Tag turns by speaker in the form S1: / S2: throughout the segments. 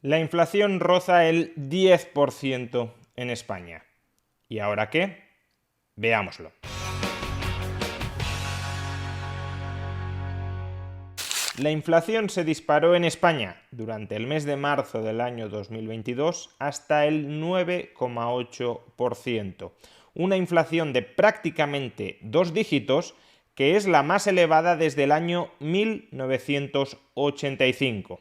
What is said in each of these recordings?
S1: La inflación roza el 10% en España. ¿Y ahora qué? Veámoslo. La inflación se disparó en España durante el mes de marzo del año 2022 hasta el 9,8%. Una inflación de prácticamente 2 dígitos que es la más elevada desde el año 1985.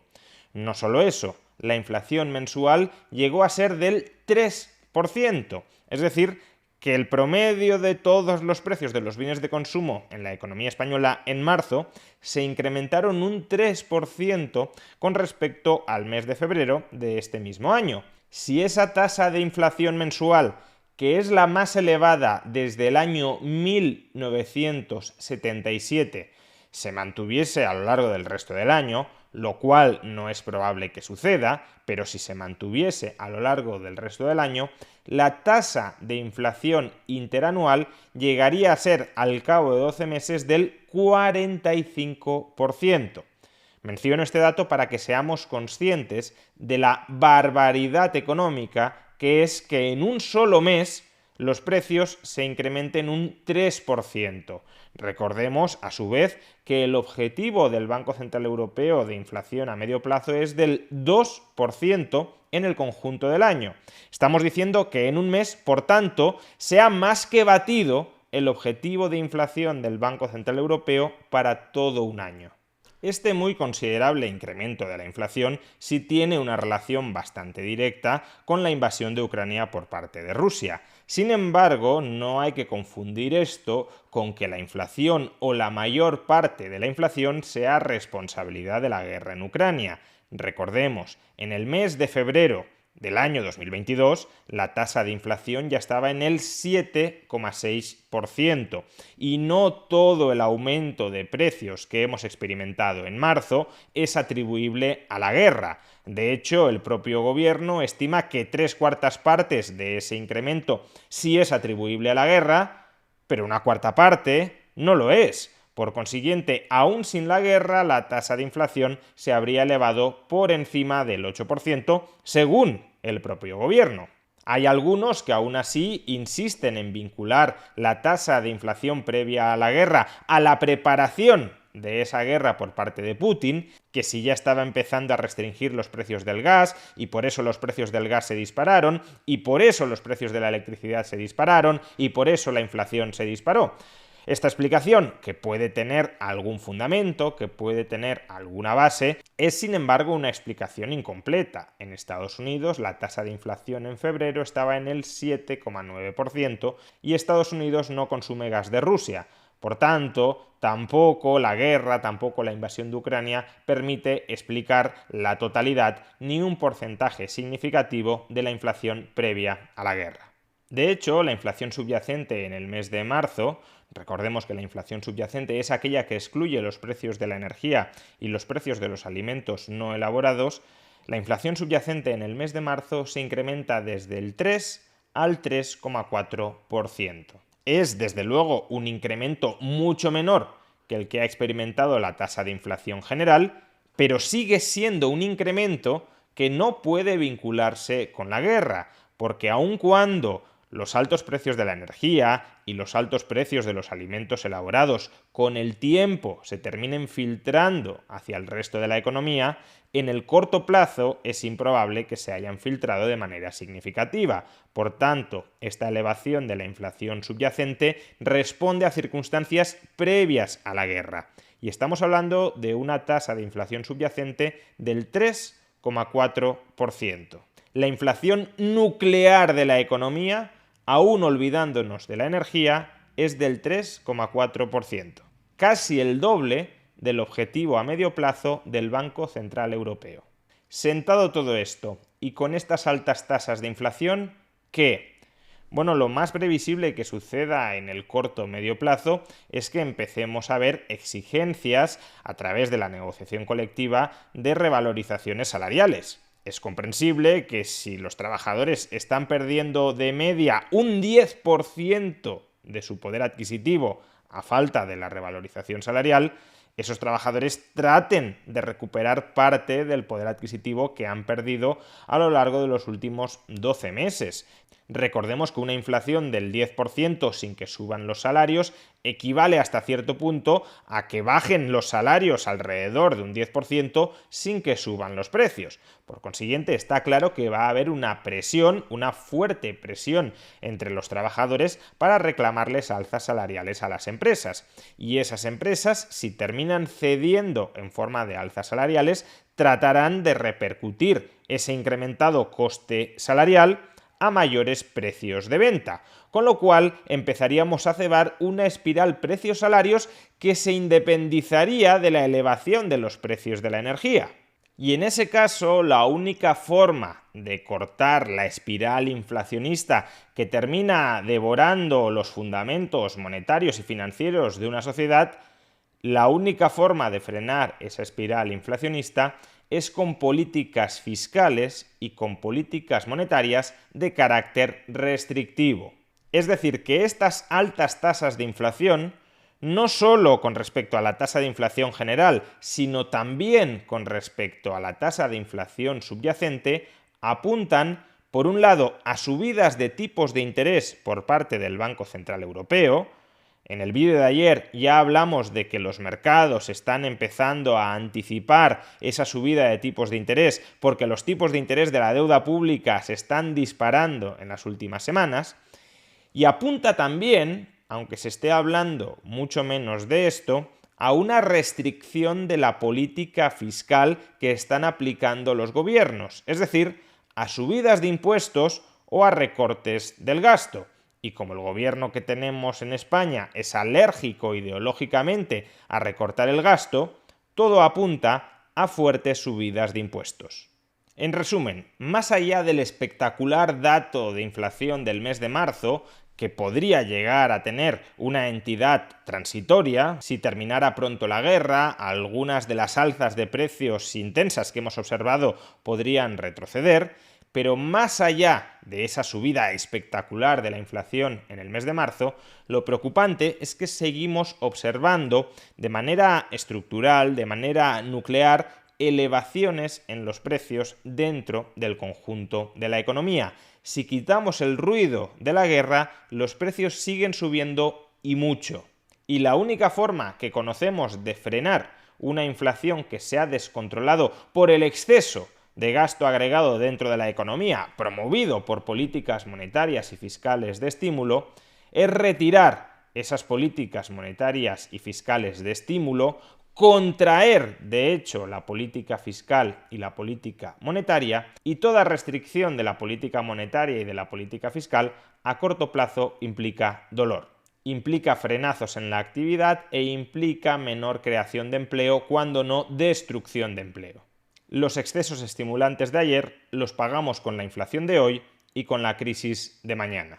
S1: No solo eso, la inflación mensual llegó a ser del 3%, es decir, que el promedio de todos los precios de los bienes de consumo en la economía española en marzo se incrementaron un 3% con respecto al mes de febrero de este mismo año. Si esa tasa de inflación mensual, que es la más elevada desde el año 1977, se mantuviese a lo largo del resto del año, lo cual no es probable que suceda, pero si se mantuviese a lo largo del resto del año, la tasa de inflación interanual llegaría a ser al cabo de 12 meses del 45%. Menciono este dato para que seamos conscientes de la barbaridad económica que es que en un solo mes los precios se incrementen un 3%. Recordemos, a su vez, que el objetivo del Banco Central Europeo de inflación a medio plazo es del 2% en el conjunto del año. Estamos diciendo que en un mes, por tanto, se ha más que batido el objetivo de inflación del Banco Central Europeo para todo un año. Este muy considerable incremento de la inflación sí tiene una relación bastante directa con la invasión de Ucrania por parte de Rusia. Sin embargo, no hay que confundir esto con que la inflación o la mayor parte de la inflación sea responsabilidad de la guerra en Ucrania. Recordemos, en el mes de febrero del año 2022, la tasa de inflación ya estaba en el 7,6% y no todo el aumento de precios que hemos experimentado en marzo es atribuible a la guerra. De hecho, el propio gobierno estima que 3/4 partes de ese incremento sí es atribuible a la guerra, pero una cuarta parte no lo es. Por consiguiente, aún sin la guerra, la tasa de inflación se habría elevado por encima del 8%, según el propio gobierno. Hay algunos que aún así insisten en vincular la tasa de inflación previa a la guerra a la preparación de esa guerra por parte de Putin, que si ya estaba empezando a restringir los precios del gas y por eso los precios del gas se dispararon y por eso los precios de la electricidad se dispararon y por eso la inflación se disparó. Esta explicación, que puede tener algún fundamento, que puede tener alguna base, es sin embargo una explicación incompleta. En Estados Unidos la tasa de inflación en febrero estaba en el 7,9% y Estados Unidos no consume gas de Rusia. Por tanto, tampoco la guerra, tampoco la invasión de Ucrania permite explicar la totalidad ni un porcentaje significativo de la inflación previa a la guerra. De hecho, la inflación subyacente en el mes de marzo, recordemos que la inflación subyacente es aquella que excluye los precios de la energía y los precios de los alimentos no elaborados, la inflación subyacente en el mes de marzo se incrementa desde el 3 al 3,4%. Es, desde luego, un incremento mucho menor que el que ha experimentado la tasa de inflación general, pero sigue siendo un incremento que no puede vincularse con la guerra, porque aun cuando los altos precios de la energía y los altos precios de los alimentos elaborados con el tiempo se terminen filtrando hacia el resto de la economía, en el corto plazo es improbable que se hayan filtrado de manera significativa. Por tanto, esta elevación de la inflación subyacente responde a circunstancias previas a la guerra. Y estamos hablando de una tasa de inflación subyacente del 3,4%. La inflación nuclear de la economía, aún olvidándonos de la energía, es del 3,4%, casi el doble del objetivo a medio plazo del Banco Central Europeo. Sentado todo esto y con estas altas tasas de inflación, ¿qué? Bueno, lo más previsible que suceda en el corto o medio plazo es que empecemos a ver exigencias a través de la negociación colectiva de revalorizaciones salariales. Es comprensible que si los trabajadores están perdiendo de media un 10% de su poder adquisitivo a falta de la revalorización salarial, esos trabajadores traten de recuperar parte del poder adquisitivo que han perdido a lo largo de los últimos 12 meses. Recordemos que una inflación del 10% sin que suban los salarios equivale hasta cierto punto a que bajen los salarios alrededor de un 10% sin que suban los precios. Por consiguiente, está claro que va a haber una presión, una fuerte presión entre los trabajadores para reclamarles alzas salariales a las empresas. Y esas empresas, si terminan cediendo en forma de alzas salariales, tratarán de repercutir ese incrementado coste salarial a mayores precios de venta, con lo cual empezaríamos a cebar una espiral precios-salarios que se independizaría de la elevación de los precios de la energía. Y en ese caso, la única forma de cortar la espiral inflacionista que termina devorando los fundamentos monetarios y financieros de una sociedad, la única forma de frenar esa espiral inflacionista es con políticas fiscales y con políticas monetarias de carácter restrictivo. Es decir, que estas altas tasas de inflación, no solo con respecto a la tasa de inflación general, sino también con respecto a la tasa de inflación subyacente, apuntan, por un lado, a subidas de tipos de interés por parte del Banco Central Europeo. En el vídeo de ayer ya hablamos de que los mercados están empezando a anticipar esa subida de tipos de interés porque los tipos de interés de la deuda pública se están disparando en las últimas semanas, y apunta también, aunque se esté hablando mucho menos de esto, a una restricción de la política fiscal que están aplicando los gobiernos, es decir, a subidas de impuestos o a recortes del gasto. Y como el gobierno que tenemos en España es alérgico ideológicamente a recortar el gasto, todo apunta a fuertes subidas de impuestos. En resumen, más allá del espectacular dato de inflación del mes de marzo, que podría llegar a tener una entidad transitoria, si terminara pronto la guerra, algunas de las alzas de precios intensas que hemos observado podrían retroceder, pero más allá de esa subida espectacular de la inflación en el mes de marzo, lo preocupante es que seguimos observando de manera estructural, de manera nuclear, elevaciones en los precios dentro del conjunto de la economía. Si quitamos el ruido de la guerra, los precios siguen subiendo y mucho. Y la única forma que conocemos de frenar una inflación que se ha descontrolado por el exceso de gasto agregado dentro de la economía, promovido por políticas monetarias y fiscales de estímulo, es retirar esas políticas monetarias y fiscales de estímulo, contraer, de hecho, la política fiscal y la política monetaria, y toda restricción de la política monetaria y de la política fiscal a corto plazo implica dolor. Implica frenazos en la actividad e implica menor creación de empleo, cuando no destrucción de empleo. Los excesos estimulantes de ayer los pagamos con la inflación de hoy y con la crisis de mañana.